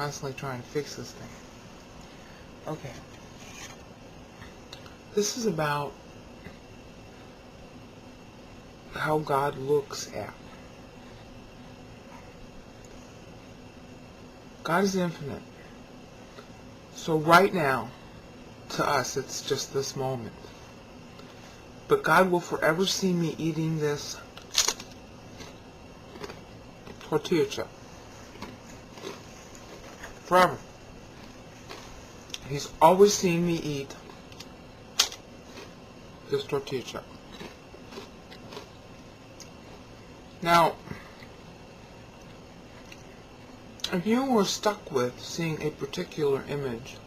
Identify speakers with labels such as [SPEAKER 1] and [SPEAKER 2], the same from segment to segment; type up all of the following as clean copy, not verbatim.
[SPEAKER 1] constantly trying to fix this thing. Okay. This is about how God looks at. God is infinite. So right now, to us, it's just this moment. But God will forever see me eating this tortilla chip. Forever. He's always seen me eat this tortilla chip. Now, if you were stuck with seeing a particular image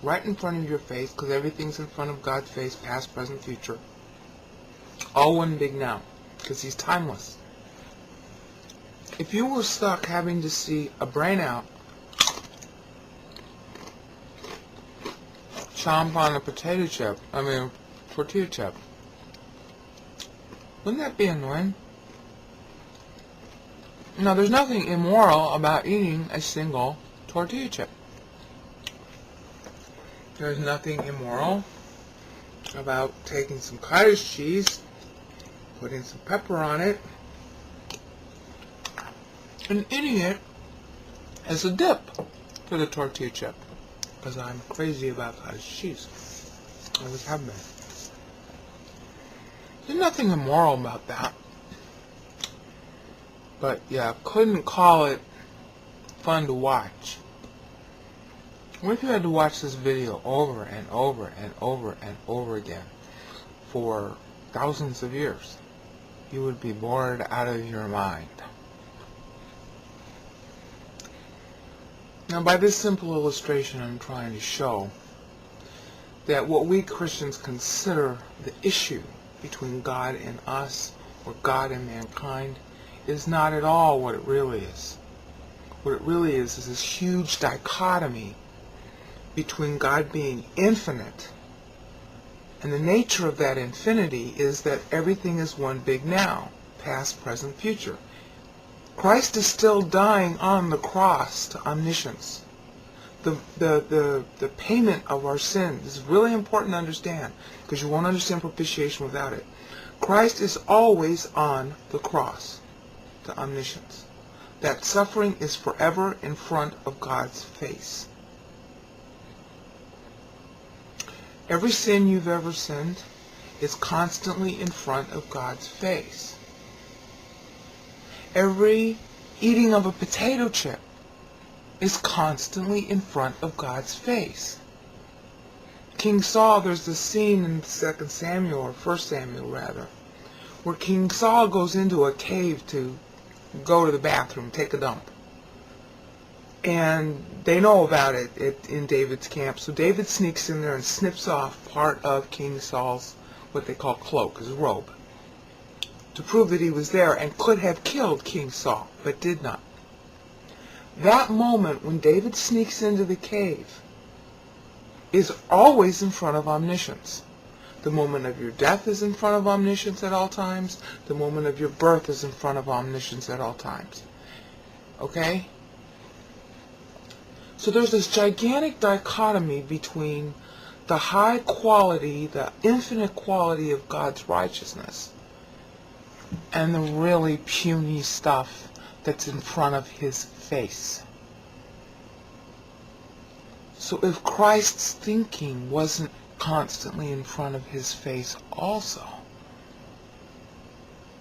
[SPEAKER 1] right in front of your face, because everything's in front of God's face, past, present, future, all one big now, because He's timeless. If you were stuck having to see a brain out chomp on a tortilla chip, wouldn't that be annoying? Now, there's nothing immoral about eating a single tortilla chip. There's nothing immoral about taking some cottage cheese, putting some pepper on it, and eating it as a dip for the tortilla chip. Because I'm crazy about cottage cheese. I always have been. There's nothing immoral about that. But yeah, couldn't call it fun to watch. What if you had to watch this video over and over and over and over again for thousands of years? You would be bored out of your mind. Now, by this simple illustration, I'm trying to show that what we Christians consider the issue between God and us, or God and mankind, is not at all what it really is. What it really is this huge dichotomy between God being infinite, and the nature of that infinity is that everything is one big now, past, present, future. Christ is still dying on the cross to omniscience. The payment of our sins is really important to understand, because you won't understand propitiation without it. Christ is always on the cross to omniscience. That suffering is forever in front of God's face. Every sin you've ever sinned is constantly in front of God's face. Every eating of a potato chip is constantly in front of God's face. King Saul, there's this scene in 2 Samuel, or 1 Samuel rather, where King Saul goes into a cave to go to the bathroom, take a dump. And they know about it in David's camp, so David sneaks in there and snips off part of King Saul's, what they call cloak, his robe, to prove that he was there and could have killed King Saul, but did not. That moment when David sneaks into the cave is always in front of omniscience. The moment of your death is in front of omniscience at all times. The moment of your birth is in front of omniscience at all times. Okay? So there's this gigantic dichotomy between the high quality, the infinite quality of God's righteousness, and the really puny stuff that's in front of His face. So if Christ's thinking wasn't constantly in front of His face also,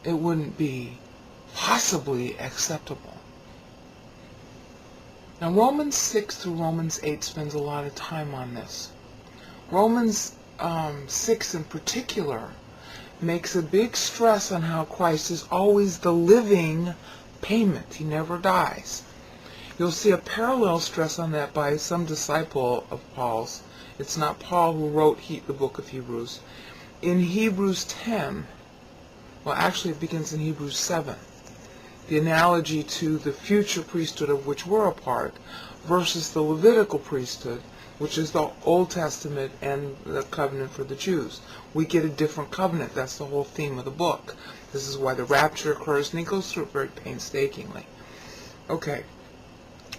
[SPEAKER 1] it wouldn't be possibly acceptable. Now, Romans 6 through Romans 8 spends a lot of time on this. Romans 6 in particular makes a big stress on how Christ is always the living payment. He never dies. You'll see a parallel stress on that by some disciple of Paul's. It's not Paul who wrote the book of Hebrews. In Hebrews 10, well, actually it begins in Hebrews 7. The analogy to the future priesthood of which we're a part versus the Levitical priesthood, which is the Old Testament and the covenant for the Jews. We get a different covenant. That's the whole theme of the book. This is why the rapture occurs, and he goes through it very painstakingly. Okay.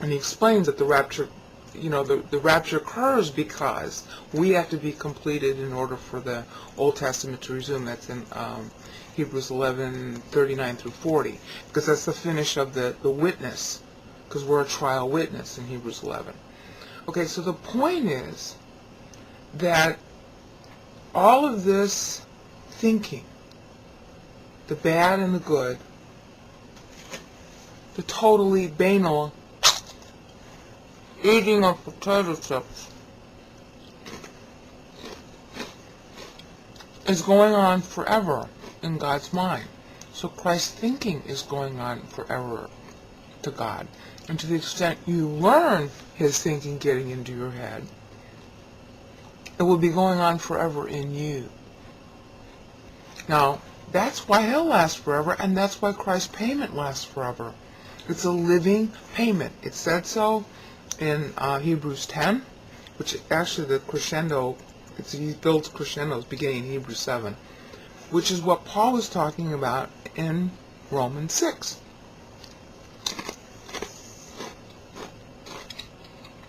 [SPEAKER 1] And he explains that the rapture, the rapture occurs because we have to be completed in order for the Old Testament to resume. That's in Hebrews 11:39 through 40, because that's the finish of the witness, because we're a trial witness in Hebrews 11. Okay, so the point is that all of this thinking, the bad and the good, the totally banal eating of potato chips, is going on forever in God's mind. So Christ's thinking is going on forever to God. And to the extent you learn his thinking getting into your head, it will be going on forever in you. Now, that's why hell lasts forever, and that's why Christ's payment lasts forever. It's a living payment. It said so in Hebrews 10, which actually the crescendo, he builds crescendos beginning in Hebrews 7, which is what Paul was talking about in Romans 6.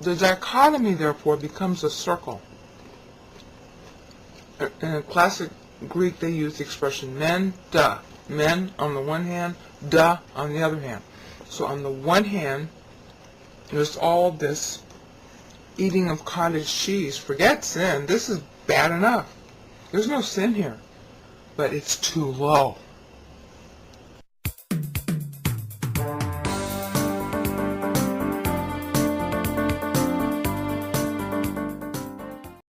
[SPEAKER 1] The dichotomy, therefore, becomes a circle. In classic Greek, they use the expression men, da. Men on the one hand, da on the other hand. So on the one hand, there's all this eating of cottage cheese. Forget sin. This is bad enough. There's no sin here. But it's too low.